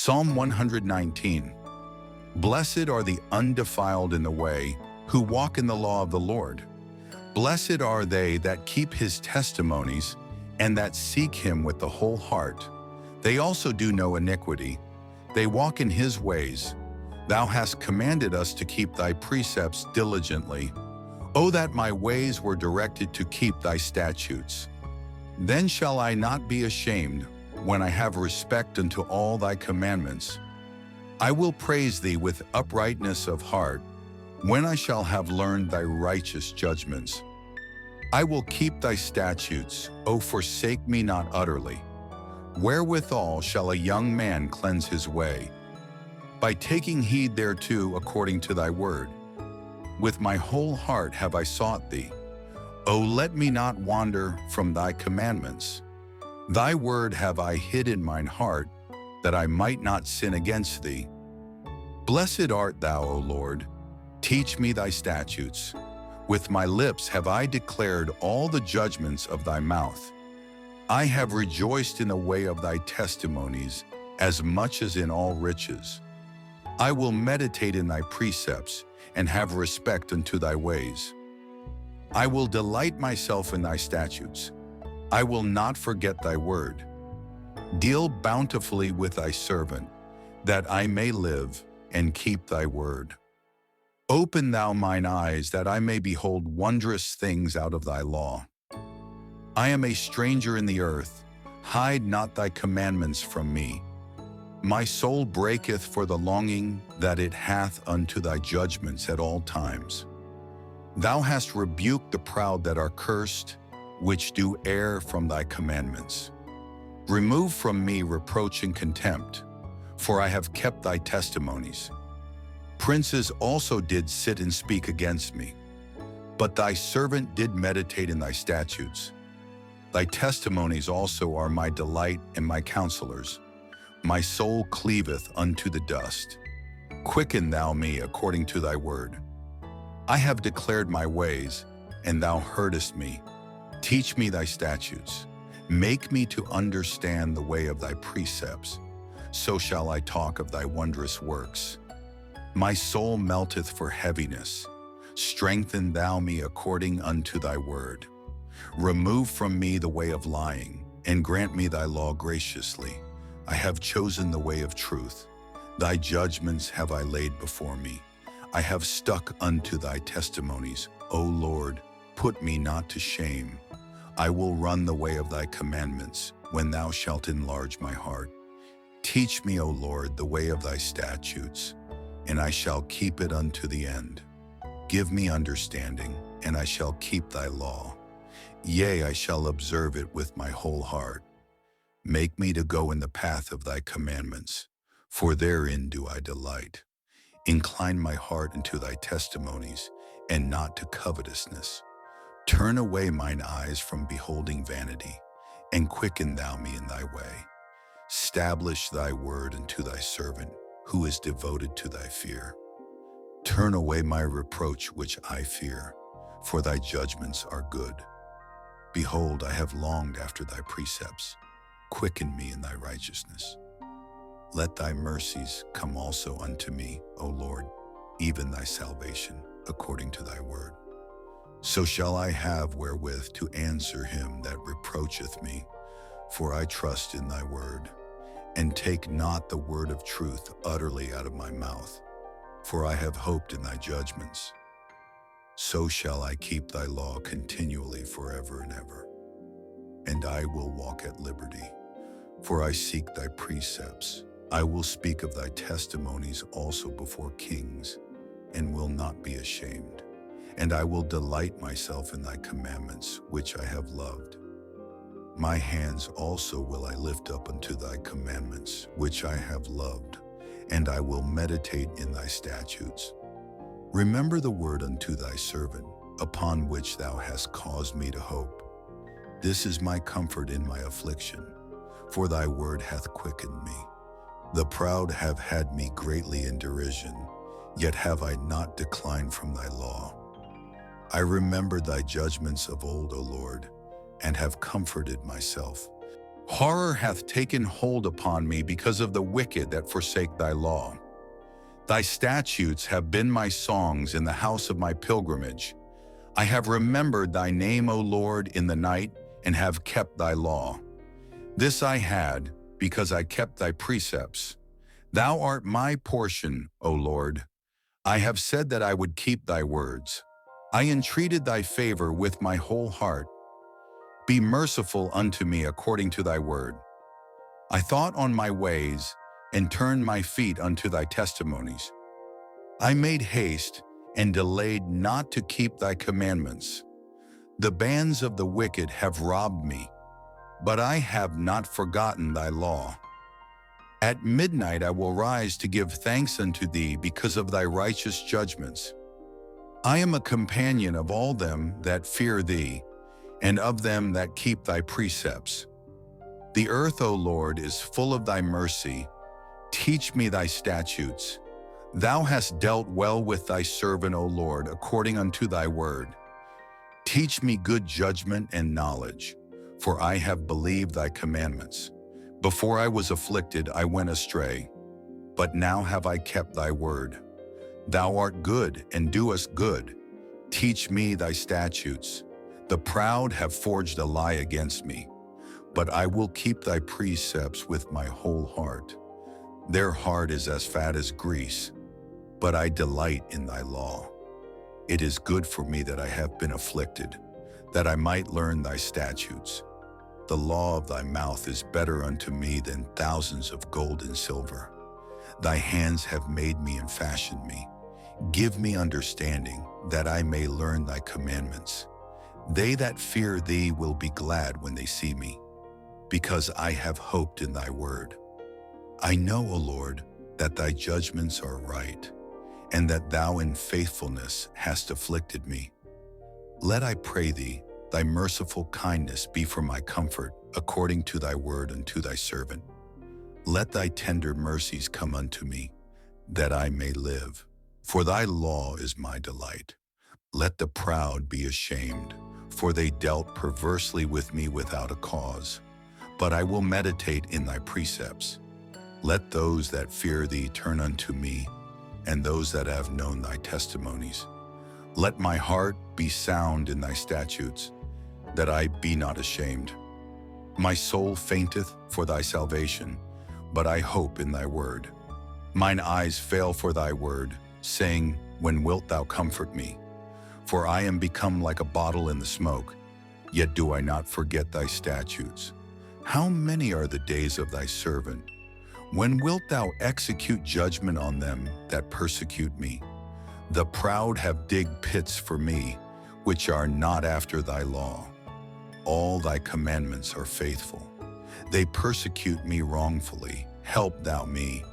Psalm 119. Blessed are the undefiled in the way, who walk in the law of the Lord. Blessed are they that keep his testimonies, and that seek him with the whole heart. They also do no iniquity. They walk in his ways. Thou hast commanded us to keep thy precepts diligently. O that my ways were directed to keep thy statutes. Then shall I not be ashamed, when I have respect unto all thy commandments. I will praise thee with uprightness of heart, when I shall have learned thy righteous judgments. I will keep thy statutes, O forsake me not utterly. Wherewithal shall a young man cleanse his way? By taking heed thereto according to thy word. With my whole heart have I sought thee. O let me not wander from thy commandments. Thy word have I hid in mine heart, that I might not sin against thee. Blessed art thou, O Lord. Teach me thy statutes. With my lips have I declared all the judgments of thy mouth. I have rejoiced in the way of thy testimonies, as much as in all riches. I will meditate in thy precepts, and have respect unto thy ways. I will delight myself in thy statutes. I will not forget thy word. Deal bountifully with thy servant, that I may live and keep thy word. Open thou mine eyes, that I may behold wondrous things out of thy law. I am a stranger in the earth. Hide not thy commandments from me. My soul breaketh for the longing that it hath unto thy judgments at all times. Thou hast rebuked the proud that are cursed, which do err from thy commandments. Remove from me reproach and contempt, for I have kept thy testimonies. Princes also did sit and speak against me, but thy servant did meditate in thy statutes. Thy testimonies also are my delight and my counselors. My soul cleaveth unto the dust. Quicken thou me according to thy word. I have declared my ways, and thou heardest me. Teach me thy statutes. Make me to understand the way of thy precepts. So shall I talk of thy wondrous works. My soul melteth for heaviness. Strengthen thou me according unto thy word. Remove from me the way of lying, and grant me thy law graciously. I have chosen the way of truth. Thy judgments have I laid before me. I have stuck unto thy testimonies. O Lord, put me not to shame. I will run the way of thy commandments, when thou shalt enlarge my heart. Teach me, O Lord, the way of thy statutes, and I shall keep it unto the end. Give me understanding, and I shall keep thy law. Yea, I shall observe it with my whole heart. Make me to go in the path of thy commandments, for therein do I delight. Incline my heart unto thy testimonies, and not to covetousness. Turn away mine eyes from beholding vanity, and quicken thou me in thy way. Stablish thy word unto thy servant, who is devoted to thy fear. Turn away my reproach which I fear, for thy judgments are good. Behold, I have longed after thy precepts. Quicken me in thy righteousness. Let thy mercies come also unto me, O Lord, even thy salvation, according to thy word. So shall I have wherewith to answer him that reproacheth me, for I trust in thy word. And take not the word of truth utterly out of my mouth, for I have hoped in thy judgments. So shall I keep thy law continually forever and ever. And I will walk at liberty, for I seek thy precepts. I will speak of thy testimonies also before kings, and will not be ashamed. And I will delight myself in thy commandments, which I have loved. My hands also will I lift up unto thy commandments, which I have loved, and I will meditate in thy statutes. Remember the word unto thy servant, upon which thou hast caused me to hope. This is my comfort in my affliction, for thy word hath quickened me. The proud have had me greatly in derision, yet have I not declined from thy law. I remembered thy judgments of old, O Lord, and have comforted myself. Horror hath taken hold upon me because of the wicked that forsake thy law. Thy statutes have been my songs in the house of my pilgrimage. I have remembered thy name, O Lord, in the night, and have kept thy law. This I had, because I kept thy precepts. Thou art my portion, O Lord. I have said that I would keep thy words. I entreated thy favor with my whole heart. Be merciful unto me according to thy word. I thought on my ways, and turned my feet unto thy testimonies. I made haste, and delayed not to keep thy commandments. The bands of the wicked have robbed me, but I have not forgotten thy law. At midnight I will rise to give thanks unto thee because of thy righteous judgments. I am a companion of all them that fear thee, and of them that keep thy precepts. The earth, O Lord, is full of thy mercy. Teach me thy statutes. Thou hast dealt well with thy servant, O Lord, according unto thy word. Teach me good judgment and knowledge, for I have believed thy commandments. Before I was afflicted, I went astray, but now have I kept thy word. Thou art good and doest good. Teach me thy statutes. The proud have forged a lie against me, but I will keep thy precepts with my whole heart. Their heart is as fat as grease, but I delight in thy law. It is good for me that I have been afflicted, that I might learn thy statutes. The law of thy mouth is better unto me than thousands of gold and silver. Thy hands have made me and fashioned me. Give me understanding, that I may learn thy commandments. They that fear thee will be glad when they see me, because I have hoped in thy word. I know, O Lord, that thy judgments are right, and that thou in faithfulness hast afflicted me. Let, I pray thee, thy merciful kindness be for my comfort, according to thy word unto thy servant. Let thy tender mercies come unto me, that I may live. For thy law is my delight. Let the proud be ashamed, for they dealt perversely with me without a cause. But I will meditate in thy precepts. Let those that fear thee turn unto me, and those that have known thy testimonies. Let my heart be sound in thy statutes, that I be not ashamed. My soul fainteth for thy salvation, but I hope in thy word. Mine eyes fail for thy word, saying, when wilt thou comfort me? For I am become like a bottle in the smoke, yet do I not forget thy statutes. How many are the days of thy servant? When wilt thou execute judgment on them that persecute me? The proud have digged pits for me, which are not after thy law. All thy commandments are faithful. They persecute me wrongfully. Help thou me.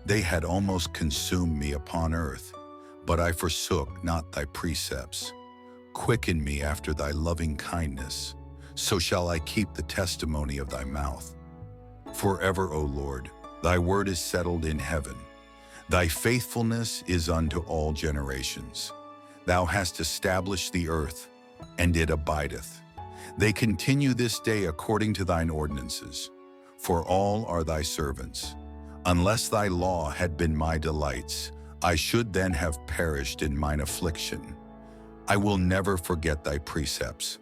They had almost consumed me upon earth, but I forsook not thy precepts. Quicken me after thy loving kindness, so shall I keep the testimony of thy mouth. Forever, O Lord, thy word is settled in heaven. Thy faithfulness is unto all generations. Thou hast established the earth, and it abideth. They continue this day according to thine ordinances, for all are thy servants. Unless thy law had been my delights, I should then have perished in mine affliction. I will never forget thy precepts,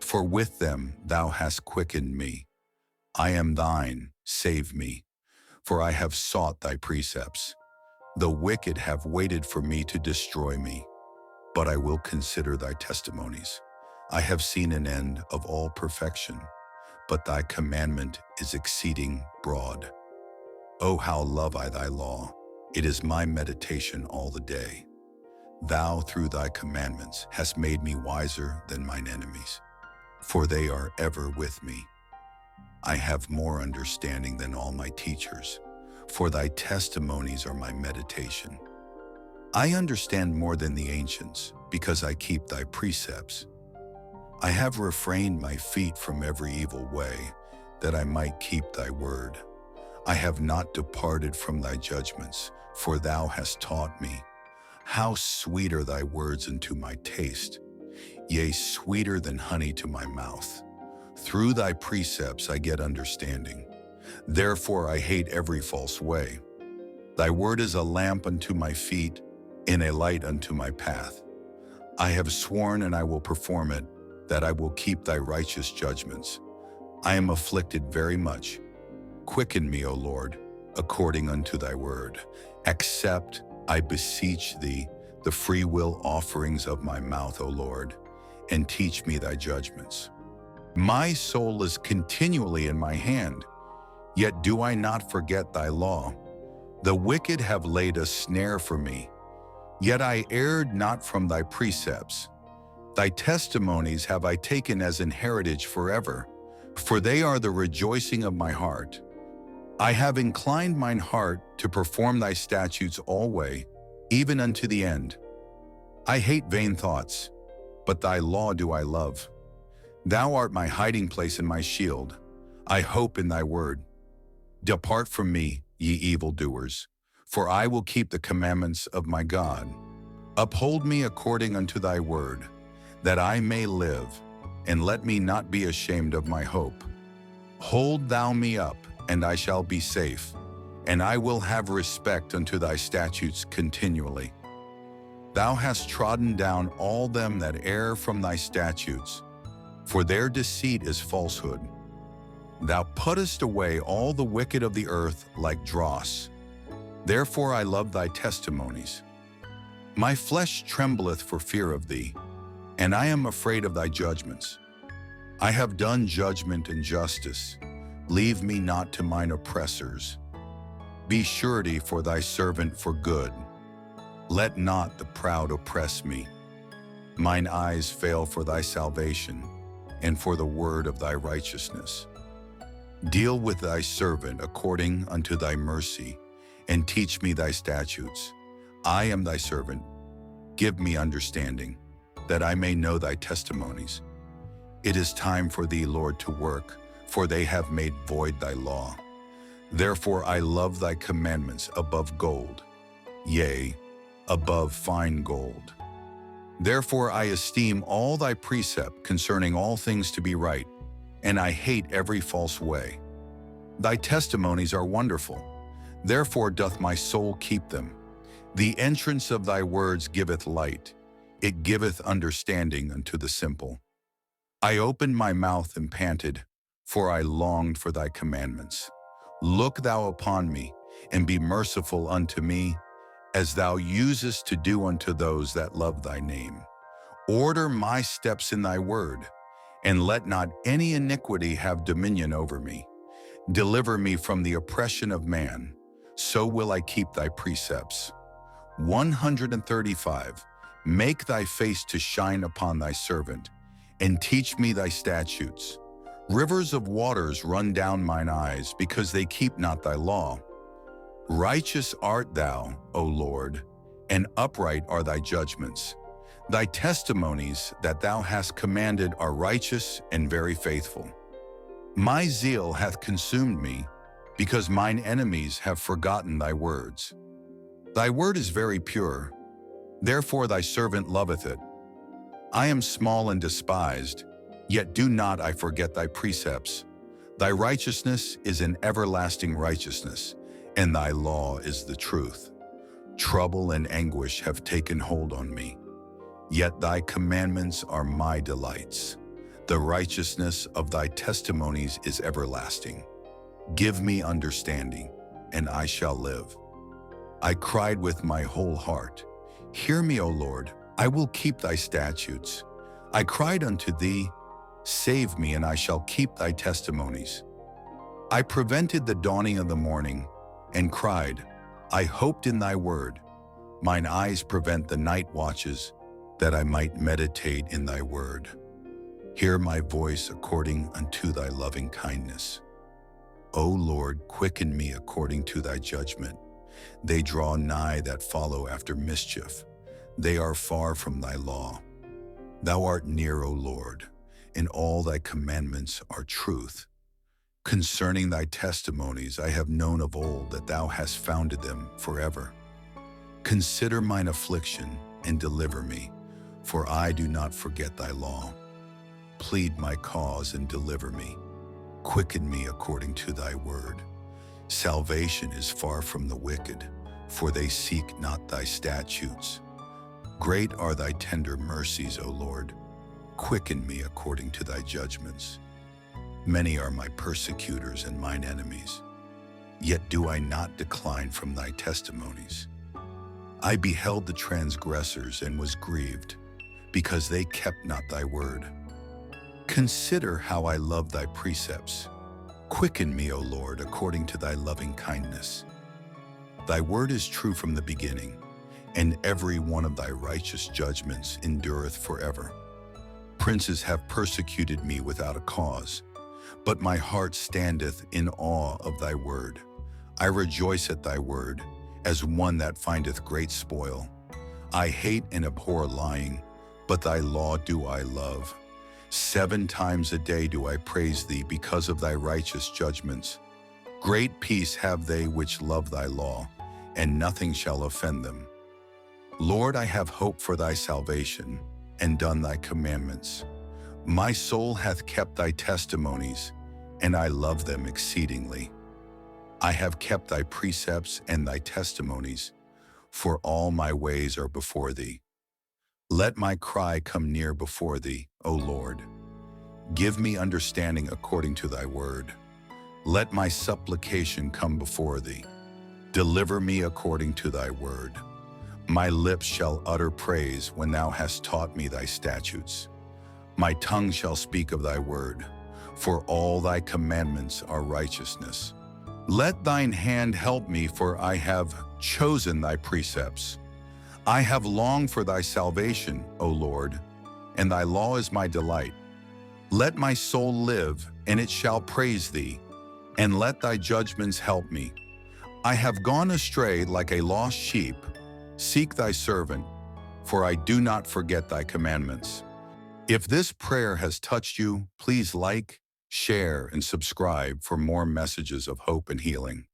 for with them thou hast quickened me. I am thine, save me, for I have sought thy precepts. The wicked have waited for me to destroy me, but I will consider thy testimonies. I have seen an end of all perfection, but thy commandment is exceeding broad. O how love I thy law! It is my meditation all the day. Thou through thy commandments hast made me wiser than mine enemies, for they are ever with me. I have more understanding than all my teachers, for thy testimonies are my meditation. I understand more than the ancients, because I keep thy precepts. I have refrained my feet from every evil way, that I might keep thy word. I have not departed from thy judgments, for thou hast taught me. How sweet are thy words unto my taste, yea, sweeter than honey to my mouth. Through thy precepts I get understanding. Therefore I hate every false way. Thy word is a lamp unto my feet, and a light unto my path. I have sworn, and I will perform it, that I will keep thy righteous judgments. I am afflicted very much. Quicken me, O Lord, according unto thy word. Accept, I beseech thee, the free will offerings of my mouth, O Lord, and teach me thy judgments. My soul is continually in my hand, yet do I not forget thy law. The wicked have laid a snare for me, yet I erred not from thy precepts. Thy testimonies have I taken as an heritage forever, for they are the rejoicing of my heart. I have inclined mine heart to perform thy statutes alway, even unto the end. I hate vain thoughts, but thy law do I love. Thou art my hiding place and my shield. I hope in thy word. Depart from me, ye evildoers, for I will keep the commandments of my God. Uphold me according unto thy word, that I may live, and let me not be ashamed of my hope. Hold thou me up, and I shall be safe, and I will have respect unto thy statutes continually. Thou hast trodden down all them that err from thy statutes, for their deceit is falsehood. Thou puttest away all the wicked of the earth like dross. Therefore I love thy testimonies. My flesh trembleth for fear of thee, and I am afraid of thy judgments. I have done judgment and justice. Leave me not to mine oppressors. Be surety for thy servant for good. Let not the proud oppress me. Mine eyes fail for thy salvation, and for the word of thy righteousness. Deal with thy servant according unto thy mercy, and teach me thy statutes. I am thy servant. Give me understanding, that I may know thy testimonies. It is time for thee, Lord, to work, for they have made void thy law. Therefore I love thy commandments above gold, yea, above fine gold. Therefore I esteem all thy precept concerning all things to be right, and I hate every false way. Thy testimonies are wonderful, therefore doth my soul keep them. The entrance of thy words giveth light, it giveth understanding unto the simple. I opened my mouth and panted, for I longed for thy commandments. Look thou upon me, and be merciful unto me, as thou usest to do unto those that love thy name. Order my steps in thy word, and let not any iniquity have dominion over me. Deliver me from the oppression of man, so will I keep thy precepts. 135. Make thy face to shine upon thy servant, and teach me thy statutes. Rivers of waters run down mine eyes, because they keep not thy law. Righteous art thou, O Lord, and upright are thy judgments. Thy testimonies that thou hast commanded are righteous and very faithful. My zeal hath consumed me, because mine enemies have forgotten thy words. Thy word is very pure, therefore thy servant loveth it. I am small and despised, yet do not I forget thy precepts. Thy righteousness is an everlasting righteousness, and thy law is the truth. Trouble and anguish have taken hold on me, yet thy commandments are my delights. The righteousness of thy testimonies is everlasting. Give me understanding, and I shall live. I cried with my whole heart. Hear me, O Lord, I will keep thy statutes. I cried unto thee, save me, and I shall keep thy testimonies. I prevented the dawning of the morning, and cried, I hoped in thy word. Mine eyes prevent the night watches, that I might meditate in thy word. Hear my voice according unto thy loving kindness. O Lord, quicken me according to thy judgment. They draw nigh that follow after mischief. They are far from thy law. Thou art near, O Lord, and all thy commandments are truth. Concerning thy testimonies I have known of old that thou hast founded them forever. Consider mine affliction and deliver me, for I do not forget thy law. plead my cause and deliver me. Quicken me according to thy word. Salvation is far from the wicked, for they seek not thy statutes. Great are thy tender mercies, O Lord. Quicken me according to thy judgments. Many are my persecutors and mine enemies, yet do I not decline from thy testimonies. I beheld the transgressors and was grieved, because they kept not thy word. Consider how I love thy precepts. Quicken me, O Lord, according to thy loving kindness. Thy word is true from the beginning, and every one of thy righteous judgments endureth forever. Princes have persecuted me without a cause, but my heart standeth in awe of thy word. I rejoice at thy word, as one that findeth great spoil. I hate and abhor lying, but thy law do I love. 7 times a day do I praise thee because of thy righteous judgments. Great peace have they which love thy law, and nothing shall offend them. Lord, I have hope for thy salvation, and done thy commandments. My soul hath kept thy testimonies, and I love them exceedingly. I have kept thy precepts and thy testimonies, for all my ways are before thee. Let my cry come near before thee, O Lord. Give me understanding according to thy word. Let my supplication come before thee. Deliver me according to thy word. My lips shall utter praise when thou hast taught me thy statutes. My tongue shall speak of thy word, for all thy commandments are righteousness. Let thine hand help me, for I have chosen thy precepts. I have longed for thy salvation, O Lord, and thy law is my delight. Let my soul live, and it shall praise thee, and let thy judgments help me. I have gone astray like a lost sheep. Seek thy servant, for I do not forget thy commandments. If this prayer has touched you, please like, share, and subscribe for more messages of hope and healing.